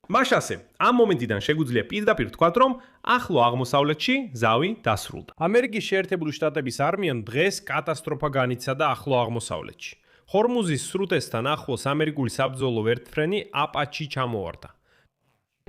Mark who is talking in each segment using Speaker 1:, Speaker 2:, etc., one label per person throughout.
Speaker 1: მას ასე, ამ მომენტიდან შეგვიძლია პირდაპირ თქვათ, რომ ახლო აღმოსავლეთში ზავი დასრულდა. ამერიკის შეერთებული შტატების არმიამ დღეს კატასტროფა განიცადა ახლო აღმოსავლეთში. ჰორმუზის სრუტესთან ახლოს ამერიკული საბრძოლო ვერტმფრენი აპაჩი ჩამოვარდა.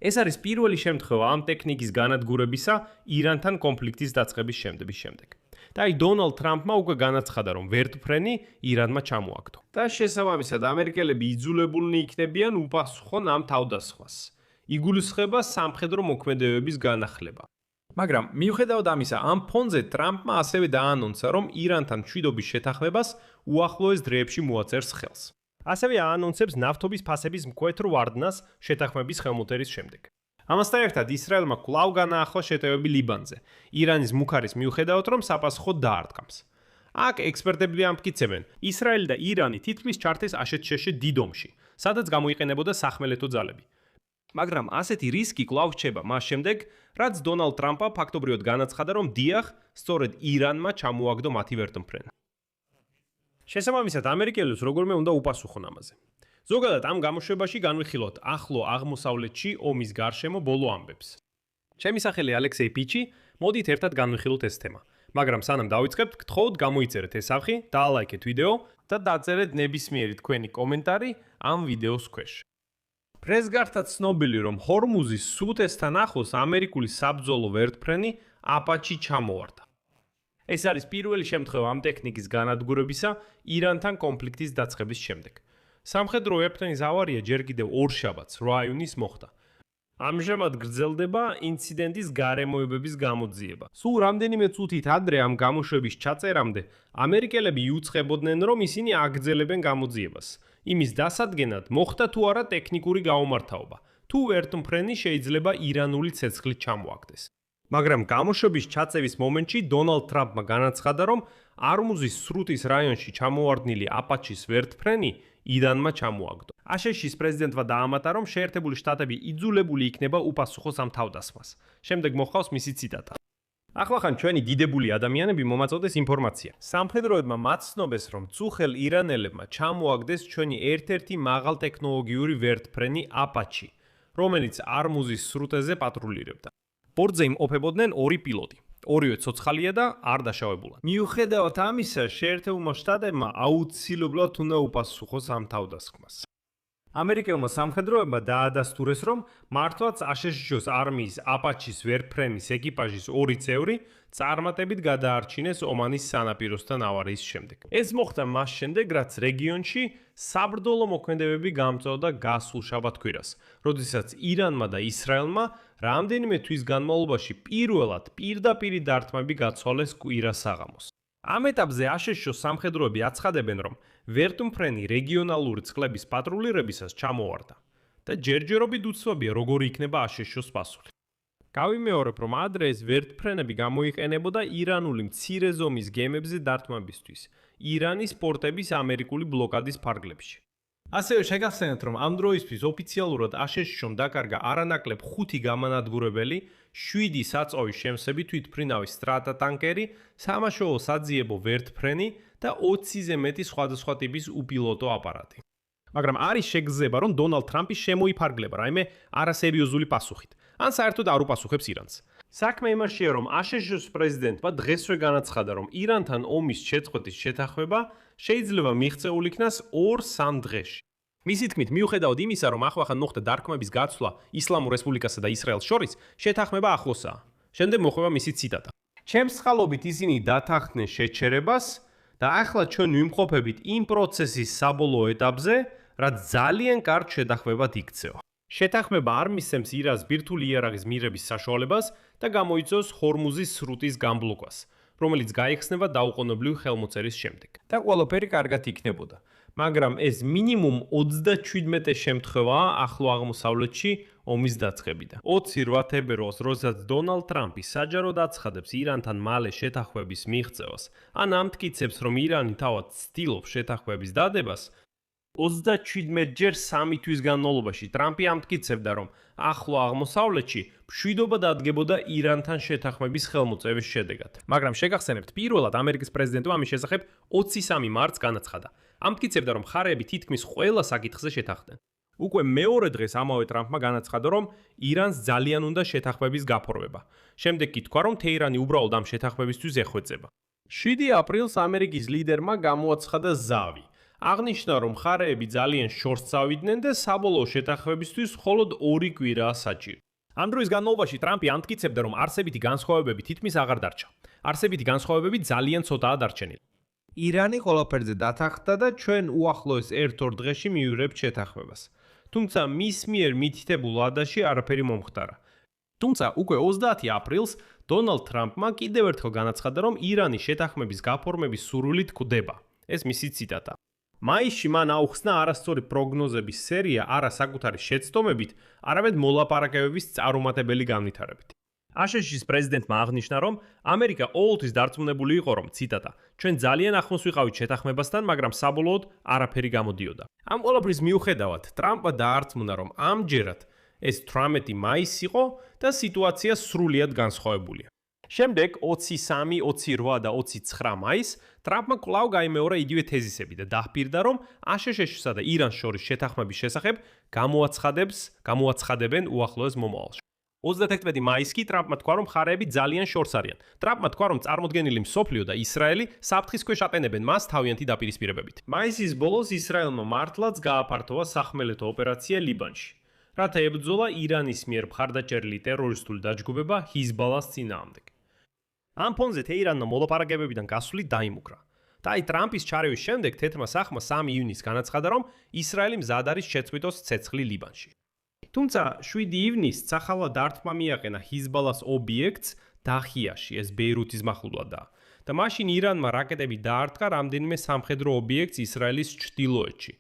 Speaker 1: ეს არის პირველი შემთხვევა ამ ტექნიკის განადგურებისა ირანთან კონფლიქტის დაწყების შემდეგ. და აი დონალდ ტრამპმა უკვე განაცხადა, რომ ვერტმფრენი ირანმა ჩამოაგდო. და შესაბამისად ამერიკელები იძულებულნი იქნებიან უპასუხონ ამ თავდასხვას. იგულისხმება სამხედრო მოქმედებების განახლება. მაგრამ მიუხედავად ამისა, ამ ფონზე ტრამპმა ასევე დაანონსა, რომ ირანთან მშვიდობის შეთანხმებას უახლოეს დღეებში მოაწერს ხელს. ასევე აანონსებს ნავთობის ფასების მკვეთრ ვარდნას შეთანხმების ხელმოწერის შემდეგ. ამასთან ერთად ისრაელმა კვლავ განაახლა შეტევები ლიბანზე, ირანის მუქარის მიუხედავად, რომ საპასუხოდ დაარტყამს. აქ ექსპერტები ამტკიცებენ, ისრაელი და ირანი თითქმის ჩართეს აშეთ-შეშეთ დიდ ომში, სადაც გამოიყენებოდა სახმელეთო ძალები. მაგრამ ასეთი რისკი კვლავ რჩება მას შემდეგ, რაც დონალდ ტრამპმა ფაქტობრივად განაცხადა, რომ დიახ, სწორედ ირანმა ჩამოაგდო მათი ვერტმფრენი. შესაბამისად, ამერიკელებს როგორმე უნდა უპასუხონ ამაზე. ზოგადად ამ გამოშვებაში განვიხილოთ ახლო აღმოსავლეთში ომის გარშემო ბოლო ამბებს. ჩემი სახელი ალექსეი პიჩი, მოდით ერთად განვიხილოთ ეს თემა. მაგრამ სანამ დავიწყებთ, გთხოვთ გამოიწერეთ ეს არხი, დაალაიქეთ ვიდეო და დაწერეთ ნებისმიერი თქვენი კომენტარი ამ ვიდეოს ქვეშ. პრესგართად ცნობილი, რომ ჰორმუზის სრუტესთან ახლოს ამერიკული საბრძოლო ვერტმფრენი აპაჩი ჩამოვარდა. ეს არის პირველი შემთხვევა ამ ტექნიკის განადგურებისა ირანთან კონფლიქტის დაწყების შემდეგ. სამხედრო ვერტმფრენის ავარია ჯერ კიდევ ორშაბათს 8 ივნისს მოხდა. ამჟამად გრძელდება ინციდენტის გარემოებების გამოძიება. სულ რამდენიმე წუთით ადრე ამ გამოშვების ჩაწერამდე ამერიკელები იუწყებოდნენ, რომ ისინი აგრძელებენ გამოძიებას. იმის დასადგენად მოხდა თუ არა ტექნიკური გაუმართავობა, თუ ვერტმფრენი შეიძლება ირანული ცეცხლით ჩამოაგდეს. მაგრამ გამოშვების ჩაწევის მომენტში დონალდ ტრამპმა განაცხადა, რომ არმუზის სრუტის რაიონში ჩამოვარდნილი აპაჩის ვერტმფრენი ირანმა ჩამოაგდო. აშშ-ის პრეზიდენტმა დაამატა, რომ შეერთებული შტატები იძულებული იქნება უპასუხოს ამ თავდასხმას. შემდეგ მოჰყავს მისი ციტატა. ახლახან ჩვენი დიდებული ადამიანები მომაწოდეს ინფორმაცია. სამხედროებმა მაცნობეს, რომ წუხელ ირანელებმა ჩამოაგდეს ჩვენი ერთ-ერთი მაღალტექნოლოგიური ვერტმფრენი აპაჩი, რომელიც არმუზის სრუტეზე პატრულირებდა. ბორტზე იმყოფებოდნენ 2 პილოტი. ორივე ცოცხალია და არ დაშავებულა. მიუხედავად ამისა, შეერთებულმა შტატებმა აუცილებლად უნდა უპასუხოს ამ თავდასხმას. ამერიკელმა სამხედროებმა დაადასტურეს, რომ მართლაც აშშ-ის არმიის აპაჩის ვერტმფრენის ეკიპაჟის 2 წევრი წარმატებით გადაარჩინეს ომანის სანაპიროსთან ავარიის შემდეგ. ეს მოხდა მას შემდეგ, რაც რეგიონში საბრძოლო მოქმედებები გამწვავდა გასულ შაბათ-კვირას, როდესაც ირანმა და ისრაელმა რამდენიმე თვის განმავლობაში პირველად პირდაპირი დარტყმები გაცვალეს კვირას საღამოს. ამ ეტაპზე აშშ-ის სამხედროები აცხადებენ, რომ ვერტმფრენი რეგიონალური წყლების პატრულირებისას ჩამოვარდა და ჯერჯერობით უცნობია, როგორი იქნება აშშ-ის პასუხი. გავიმეორებ, რომ ადრე ეს ვერტმფრენები გამოიყენებოდა ირანული მცირე ზომის გემებზე დარტყმებისთვის, ირანის პორტების ამერიკული ბლოკადის ფარგლებში. ასევე შეგახსენებთ, რომ ამ დროისთვის ოფიციალურად აშშ-ში დაკარგა არანაკლებ 5 გამანადგურებელი, 7 საწვავის შემსები თვითმფრინავის სტრატატანკერი, სამაშოო საძიებო ვერტმფრენი და 20-ზე მეტი სხვადასხვა ტიპის უპილოტო აპარატი. მაგრამ არის შეგრძნება, რომ დონალდ ტრამპი შემოიფარგლება რაიმე არასერიოზული პასუხით, ან საერთოდ არ უპასუხებს ირანს. საქმე იმაშია, რომ აშშ-ის პრეზიდენტმა დღესვე განაცხადა, რომ ირანთან ომის შეწყვეტის შეთანხმება შეიძლება მიღწეულ იქნას 2-3 დღეში. მისი თქმით, მიუხედავად იმისა, რომ ახლახან მოხდა დარტყმების გაცვლა ისლამურ რესპუბლიკასა და ისრაელს შორის, შეთანხმება ახლოსაა. შემდეგ მოხვება მისი ციტატა. ჩემს წყალობით ისინი დათანხმდნენ შეჩერებას და ახლა ჩვენ ვიმყოფებით იმ პროცესის საბოლოო ეტაპზე, რაც ძალიან კარგ შეთანხმებად იქცევა. შეთანხმება არ მისცემს ირანს ბირთვული იარაღის მიღების საშუალებას და გამოიწვევს ჰორმუზის სრუტის გამბლოკვას, რომელიც გაიხსნება დაუყოვნებლივ ხელმოწერის შემდეგ. და ყველაფერი კარგად იქნებოდა. მაგრამ ეს მინიმუმ 37 შემთხვევაა ახლო აღმოსავლეთში ომის დაწყებიდან. 28 თებერვალს, როდესაც დონალდ ტრამპი საჯაროდ აცხადებს ირანთან მალე შეთანხმების მიღწევას, ან ამტკიცებს, რომ ირანი თავად ცდილობს შეთანხმების დადებას, 37-ჯერ 3 თვის განმავლობაში ტრამპი ამტკიცებდა, რომ ახლო აღმოსავლეთში მშვიდობა დადგებოდა ირანთან შეთანხმების ხელმოწერის შედეგად. მაგრამ შეგახსენებთ, პირველად ამერიკის პრეზიდენტმა ამის შესახებ 23 მარტს განაცხადა. ამტკიცებდა, რომ მხარეები თითქმის ყველა საკითხზე შეთანხმდნენ. უკვე მეორე დღეს ამავე ტრამპმა განაცხადა, რომ ირანს ძალიან უნდა შეთანხმების გაფორმება. შემდეგ კი თქვა, რომ თეირანი უბრალოდ ამ შეთანხმებისთვის ეხვეწება. 7 აპრილს ამერიკის ლიდერმა გამოაცხადა ზავი. აღნიშნა, რომ მხარეები ძალიან შორს წავიდნენ და საბოლოო შეთანხმებისთვის მხოლოდ 2 კვირაა საჭირო. ამ დროის განმავლობაში ტრამპი ამტკიცებდა, რომ არსებითი განსხვავებები თითქმის აღარ დარჩა. არსებითი განსხვავებები ძალიან ცოტაა დარჩენილი. ირანი ყველაფერზე დათანხმდა და ჩვენ უახლოეს 1-2 დღეში მივიღებთ შეთანხმებას. თუმცა მის მიერ მითითებულ ვადაში არაფერი მომხდარა. თუმცა უკვე 30 აპრილს დონალდ ტრამპმა კიდევ ერთხელ განაცხადა, რომ ირანის შეთანხმების გაფორმების სურვილით გვდება. ეს მისი ციტატა. მაისში მან აუხსნა არასწორი პროგნოზების სერია არა საკუთარი შეცდომებით, არამედ მოლაპარაკებების წარუმატებელი განვითარებით. აშშ-ის პრეზიდენტმა აღნიშნა, რომ ამერიკა ყოველთვის დარწმუნებული იყო, რომ ციტატა, ჩვენ ძალიან ახლოს ვიყავით შეთანხმებასთან, მაგრამ საბოლოოდ არაფერი გამოდიოდა. ამ ყველაფრის მიუხედავად, ტრამპმა დაარწმუნა, რომ ამჯერად ეს 18 მაისი იყო და სიტუაცია სრულიად განსხვავებულია. შემდეგ 23, 28 და 29 მაისს ტრამპმა კვლავ გაიმეორა იგივე თეზისები და დაჰპირდა, რომ აშშ-სა და ირანს შორის შეთანხმების შესახებ გამოაცხადებენ უახლოეს მომავალში. 31 მაისს კი ტრამპმა თქვა, რომ მხარეები ძალიან შორს არიან. ტრამპმა თქვა, რომ წარმოდგენილი მსოფლიო და ისრაელი საფრთხის ქვეშ ატენებენ მას თავიანთი დაპირისპირებებით. მაისის ბოლოს ისრაელმა მართლაც გააფართოვა სახმელეთო ოპერაცია ლიბანში, რათა ებრძოლა ირანის მიერ მხარდაჭერილი ტერორისტული დაჯგუფება ჰიზბალას წინააღმდეგ. ამ ფონზე თეირანმა მოლაპარაკებებიდან გასვლით დაიმუქრა. და აი ტრამპის ჩარევის შემდეგ თეთრმა სახმა 3 ივნისს განაცხადა, რომ ისრაელი მზად არის შეწყვიტოს ცეცხლი ლიბანში. თუმცა 7 ივნისს სახალა დარტყმა მიაყენა ჰიზბალას ობიექტს დახიაში, ეს ბეირუთის მახლობლადაა. და მაშინ ირანმა რაკეტები დაარტყა რამდენიმე სამხედრო ობიექტს ისრაელის ჩრდილოეთში,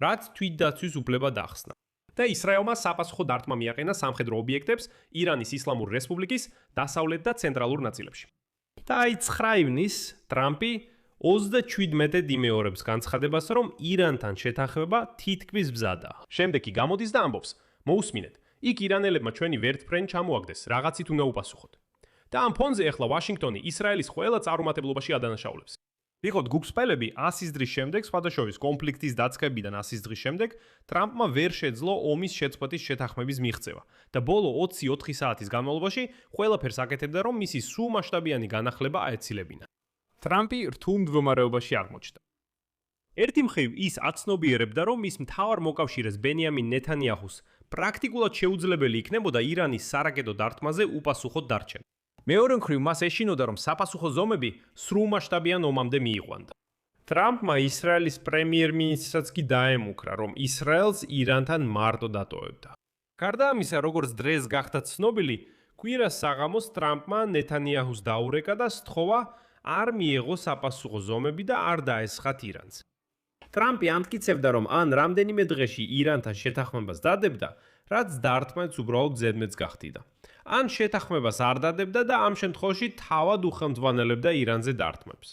Speaker 1: რაც თვითდაცვის უფლება დაახსნა. და ისრაელმა საპასუხო დარტყმა მიაყენა სამხედრო ობიექტებს ირანის ისლამური რესპუბლიკის დასავლეთ და ცენტრალურ ნაწილებში. და აი 9 ივნისს ტრამპი 37-ად იმეორებს განცხადებას, რომ ირანთან შეთანხმება თითქმის მზადაა. შემდეგ კი გამოდის და ამბობს: მოусმინეთ, იქ ირანელებმა ჩვენი ვერტმფრენი ჩამოაგდეს, რაღაცით უნდა უპასუხოთ. და ამ ფონზე ახლა ვაშინგტონი ისრაელის ყველა წარუმატებლობაში ადანაშაულებს. ვიღოთ გუგსპელები 100 დღის შემდეგ, სხვადასხვის კონფლიქტის დაწყებიდან 100 დღის შემდეგ, ტრამპმა ვერ შეძლო ომის შეწყვეტის შეთანხმების მიღწევა და ბოლო 24 საათის განმავლობაში ყველაფერს აკეთებდა, რომ მისი სრულმასშტაბიანი განახლება აეცილებინა. ტრამპი რთულ მდგომარეობაში აღმოჩნდა. ერთი მხრივ ის აცნობიერებდა, რომ მის მთავარ მოკავშირეს ბენიამინ ნეთანიაჰუს პრაქტიკულად შეუძლებელი იქნებოდა ირანის სარაკეტო დარტყმაზე უპასუხოდ დარჩენა. მეორე მხრივ მას ეშინოდა, რომ საპასუხო ზომები სრულმასშტაბიან ომამდე მიიყვანდა. ტრამპმა ისრაელის პრემიერ-მინისტრსაც კი დაემუქრა, რომ ისრაელს ირანთან მარტო დატოვებდა. გარდა ამისა, როგორც დღეს გახდა ცნობილი, კვირას საღამოს ტრამპმა ნეთანიაჰუს დაურეკა და სთხოვა არ მიეღო საპასუხო ზომები და არ დაესხათ ირანს. ტრამპი ამტკიცებდა, რომ ან რამდენიმე დღეში ირანთან შეთანხმებას დადებდა, რაც დარტყმაც უბრალოდ ზედმეტს გახდიდა. ან შეთანხმებას არ დადებდა და ამ შემთხვევაში თავად უხელმძღვანელებდა ირანზე დარტყმებს.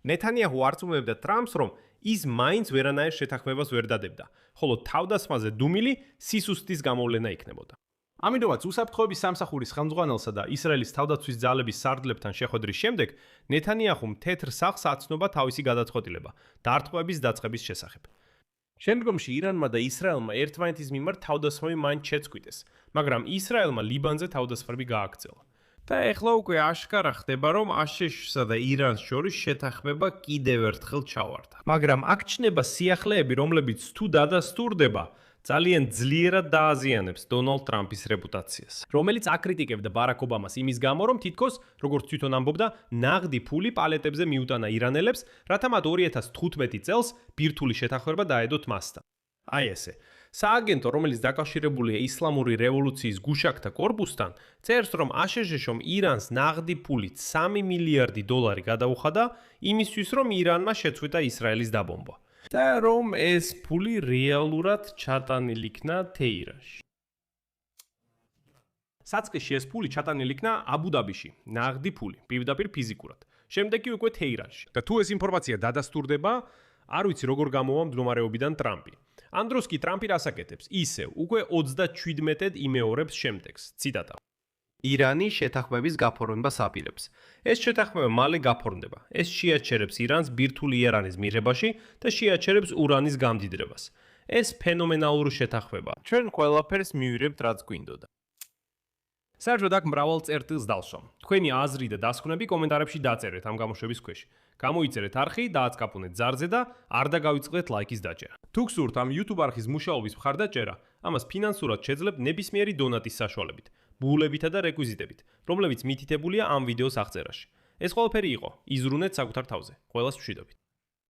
Speaker 1: ნეთანიაჰუ არწმუნებდა ტრამპს, რომ ის მაინც ვერანაირ შეთანხმებას ვერ დადებდა, ხოლო თავდასხმაზე დუმილი სისუსტის გამოვლენა იქნებოდა. ამიტომაც უსაფრთხოების სამსახურის ხელმძღვანელსა და ისრაელის თავდაცვის ძალების სარდლებთან შეხვედრის შემდეგ ნეთანიაჰუმ თეთრ სახლს აცნობა თავისი გადაწყვეტილება დარტყმების დაწყების შესახებ. შემდგომში ირანმა და ისრაელმა ერთმანეთის მიმართ თავდასხმები მაინც შეწყვიტეს, მაგრამ ისრაელმა ლიბანზე თავდასხმები გააგრძელა. და ეხლა უკვე აშკარა ხდება, რომ აშშ-სა და ირანს შორის შეთანხმება კიდევ ერთხელ ჩავარდა. მაგრამ აქ ჩნდება სიახლეები, რომლებიც თუ დადასტურდება, ძალიან ძლიერად დააზიანებს დონალდ ტრამპის რეპუტაციას, რომელიც აკრიტიკებდა ბარაკ ობამას იმის გამო, რომ თითქოს, როგორც თვითონ ამბობდა, ნაღდი ფული პალეტებზე მიუტანა ირანელებს, რათა მათ 2015 წელს ბირთვული შეთანხმება დაედოთ მასთან. აი ესე. სააგენტო, რომელიც დაკავშირებულია ისლამური რევოლუციის გუშაკთა კორპუსთან, წერს, რომ აშშ-მ ირანს ნაღდი ფულით 3 მილიარდი დოლარი გადაუხადა იმისთვის, რომ ირანმა შეწყვიტა ისრაელის დაბომბვა. და რომ ეს ფული რეალურად ჩატანილი იქნა თეირანში. საწყისში ეს ფული ჩატანილი იქნა აბუ-დაბიში, ნაღდი ფული, პირდაპირ ფიზიკურად. შემდეგ კი უკვე თეირანში. და თუ ეს ინფორმაცია დადასტურდება, არ ვიცი როგორ გამოვა მდგომარეობიდან ტრამპი. ამ დროს კი ტრამპი რას აკეთებს? ისევ, უკვე 37-ად იმეორებს შემდეგს. ციტატა. ირანის შეთანხმების გაფორმებას აპირებს. ეს შეთანხმება მალე გაფორმდება. ეს შეაჩერებს ირანს ბირთვული ირანის მიღებაში და შეაჩერებს ურანის გამდიდრებას. ეს ფენომენალური შეთანხმება. ჩვენ ყველაფერს მივიღებთ, რაც გვინდოდა. საერთოდ აქ მრავალ წერტილს დავსვამ. თქვენი აზრი და დასკვნები კომენტარებში დაწერეთ ამ გამოშვების ქვეშ. გამოიწერეთ არხი, დააწკაპუნეთ ზარზე და არ დაგავიწყდეთ ლაიქის დაჭერა. თუ გსურთ ამ YouTube არხის მუშაობის მხარდაჭერა, ამას ფინანსურად შეძლებთ ნებისმიერი დონატის საშუალებით, ბულებითა და რეკვიზიტებით, რომლებიც მითითებულია ამ ვიდეოს აღწერაში. ეს ყველაფერი იყო. იზრუნეთ საკუთარ თავზე. ყველას მშვიდობით.